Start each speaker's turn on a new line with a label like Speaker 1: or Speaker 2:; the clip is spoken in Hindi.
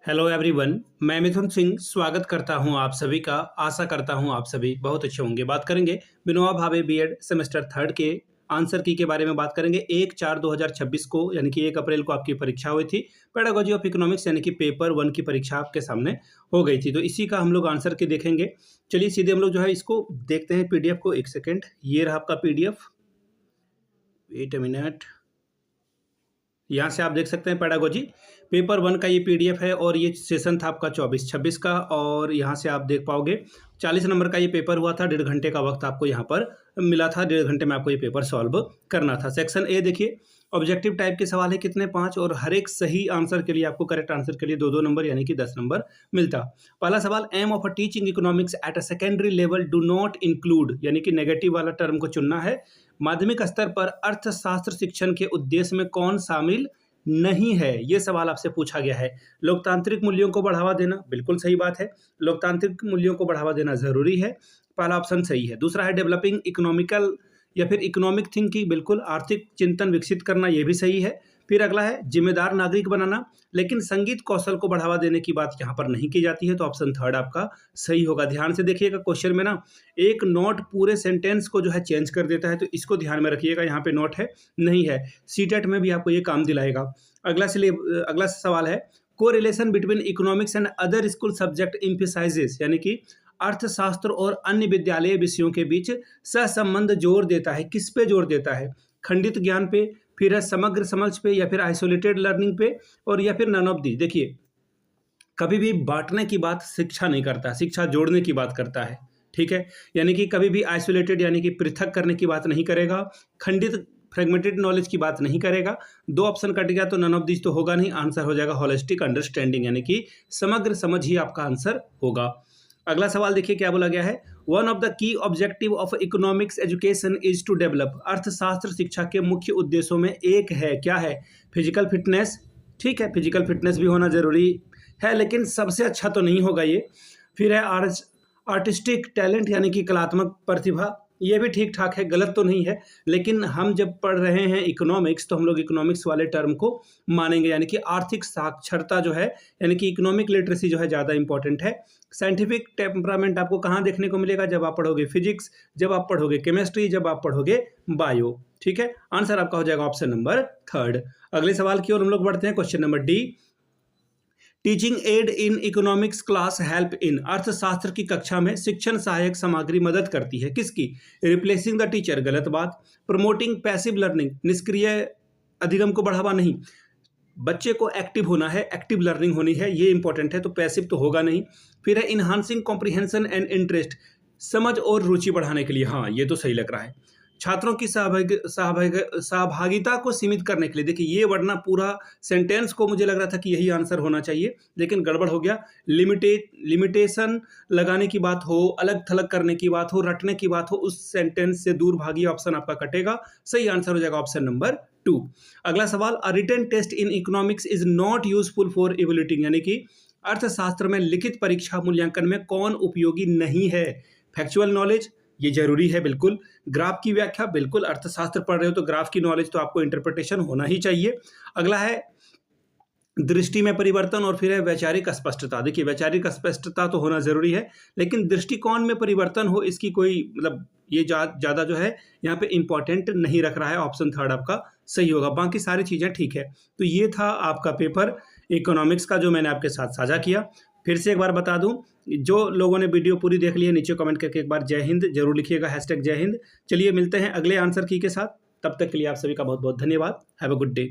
Speaker 1: हेलो एवरीवन, मैं मिथुन सिंह स्वागत करता हूं आप सभी का। आशा करता हूं आप सभी बहुत अच्छे होंगे। बात करेंगे Vinoba Bhave BEd semester third के आंसर की के बारे में बात करेंगे। 1/4/2026 को यानी कि 1 अप्रैल को आपकी परीक्षा हुई थी। पेडागोजी ऑफ इकोनॉमिक्स यानी कि पेपर 1 की परीक्षा आपके सामने हो गई थी, तो इसी का हम लोग आंसर की देखेंगे। चलिए सीधे हम लोग जो है इसको देखते हैं पीडीएफ को। एक सेकेंड, ये रहा आपका पीडीएफ। Wait a minute. यहाँ से आप देख सकते हैं पेडागोजी पेपर 1 का ये पीडीएफ है और ये सेशन था आपका 24-26 का। और यहाँ से आप देख पाओगे 40 नंबर का ये पेपर हुआ था। 1.5 घंटे का वक्त आपको यहाँ पर मिला था। 1.5 घंटे में आपको ये पेपर सॉल्व करना था। सेक्शन ए देखिए, ऑब्जेक्टिव टाइप के सवाल है कितने 5, और हर एक सही आंसर के लिए आपको करेक्ट आंसर के लिए 2-2 नंबर यानी कि 10 नंबर मिलता। पहला सवाल, aim of a teaching economics at a secondary level do not include, यानी कि नेगेटिव वाला टर्म को चुनना है। माध्यमिक स्तर पर अर्थशास्त्र शिक्षण के उद्देश्य में कौन शामिल नहीं है, ये सवाल आपसे पूछा गया है। लोकतांत्रिक मूल्यों को बढ़ावा देना, बिल्कुल सही बात है। लोकतांत्रिक मूल्यों को बढ़ावा देना जरूरी है, पहला ऑप्शन सही है। दूसरा है डेवलपिंग इकोनॉमिकल या फिर इकोनॉमिक थिंकिंग, बिल्कुल आर्थिक चिंतन विकसित करना, ये भी सही है। फिर अगला है जिम्मेदार नागरिक बनाना, लेकिन संगीत कौशल को बढ़ावा देने की बात यहाँ पर नहीं की जाती है, तो ऑप्शन थर्ड आपका सही होगा। ध्यान से देखिएगा, क्वेश्चन में ना एक नोट पूरे सेंटेंस को जो है चेंज कर देता है, तो इसको ध्यान में रखिएगा। यहाँ पे नोट है नहीं है, सीटेट में भी आपको ये काम दिलाएगा। अगला सवाल है, correlation between economics and other school subject emphasizes, यानी कि अर्थशास्त्र और अन्य विद्यालय विषयों के बीच सहसंबंध जोर देता है। किस पे जोर देता है? खंडित ज्ञान पे, फिर है समग्र समझ पे, या फिर आइसोलेटेड लर्निंग पे, और या फिर नन ऑफ दी। देखिए, कभी भी बांटने की बात शिक्षा नहीं करता, शिक्षा जोड़ने की बात करता है। ठीक है, यानी कि कभी भी आइसोलेटेड यानी कि पृथक करने की बात नहीं करेगा, खंडित फ्रेगमेंटेड नॉलेज की बात नहीं करेगा। 2 ऑप्शन कट गया तो नन ऑफ दिस तो होगा नहीं, आंसर हो जाएगा होलिस्टिक अंडरस्टैंडिंग, यानी कि समग्र समझ ही आपका आंसर होगा। अगला सवाल देखिए क्या बोला गया है, one of the key objective of economics education is to develop, अर्थशास्त्र शिक्षा के मुख्य उद्देश्यों में एक है, क्या है? Physical fitness. ठीक है, फिजिकल फिटनेस भी होना जरूरी है, लेकिन सबसे अच्छा तो नहीं होगा ये। फिर है आर्टिस्टिक टैलेंट, यानी कि कलात्मक प्रतिभा, ये भी ठीक ठाक है, गलत तो नहीं है। लेकिन हम जब पढ़ रहे हैं इकोनॉमिक्स, तो हम लोग इकोनॉमिक्स वाले टर्म को मानेंगे, यानी कि आर्थिक साक्षरता जो है, यानी कि इकोनॉमिक लिटरेसी जो है ज़्यादा इंपॉर्टेंट है। साइंटिफिक टेम्परामेंट आपको कहाँ देखने को मिलेगा? जब आप पढ़ोगे फिजिक्स, जब आप पढ़ोगे केमिस्ट्री, जब आप पढ़ोगे बायो। ठीक है, आंसर आपका हो जाएगा ऑप्शन नंबर थर्ड। अगले सवाल की ओर हम लोग बढ़ते हैं, question number D. Teaching add in economics class help in, अर्थशास्त्र की कक्षा में शिक्षण सहायक सामग्री मदद करती है, किसकी? रिप्लेसिंग द टीचर, गलत बात। प्रमोटिंग पैसिव लर्निंग, निष्क्रिय अधिगम को बढ़ावा नहीं। बच्चे को एक्टिव होना है, एक्टिव लर्निंग होनी है, ये इंपॉर्टेंट है, तो पैसिव तो होगा नहीं। फिर है इनहांसिंग कॉम्प्रिहेंशन एंड इंटरेस्ट, समझ और रुचि बढ़ाने के लिए, हाँ ये तो सही लग रहा है। छात्रों की सहभागिता को सीमित करने के लिए, देखिए ये वरना पूरा सेंटेंस को मुझे लग रहा था कि यही आंसर होना चाहिए, लेकिन गड़बड़ हो गया। लिमिटेशन लगाने की बात हो, अलग थलग करने की बात हो, रटने की बात हो, उस सेंटेंस से दूर भागिए, ऑप्शन आपका कटेगा। सही आंसर हो जाएगा ऑप्शन नंबर 2। अगला सवाल, a written test in economics is not useful for evaluating, यानी कि अर्थशास्त्र में लिखित परीक्षा मूल्यांकन में कौन उपयोगी नहीं है? फैक्चुअल नॉलेज, ये जरूरी है बिल्कुल। ग्राफ की व्याख्या, बिल्कुल अर्थशास्त्र पढ़ रहे हो तो ग्राफ की नॉलेज तो आपको इंटरप्रिटेशन होना ही चाहिए। अगला है दृष्टि में परिवर्तन, और फिर है वैचारिक स्पष्टता। देखिए वैचारिक स्पष्टता तो होना जरूरी है, लेकिन दृष्टिकोण में परिवर्तन हो, इसकी कोई मतलब ये ज़्यादा जो है यहाँ पे इंपॉर्टेंट नहीं रख रहा है। ऑप्शन थर्ड आपका सही होगा, बाकी सारी चीज़ें ठीक है। तो ये था आपका पेपर इकोनॉमिक्स का जो मैंने आपके साथ साझा किया। फिर से एक बार बता दूं, जो लोगों ने वीडियो पूरी देख ली है नीचे कमेंट करके एक बार जय हिंद जरूर लिखिएगा, #जय हिंद। चलिए मिलते हैं अगले आंसर की के साथ, तब तक के लिए आप सभी का बहुत बहुत धन्यवाद। Have a good day.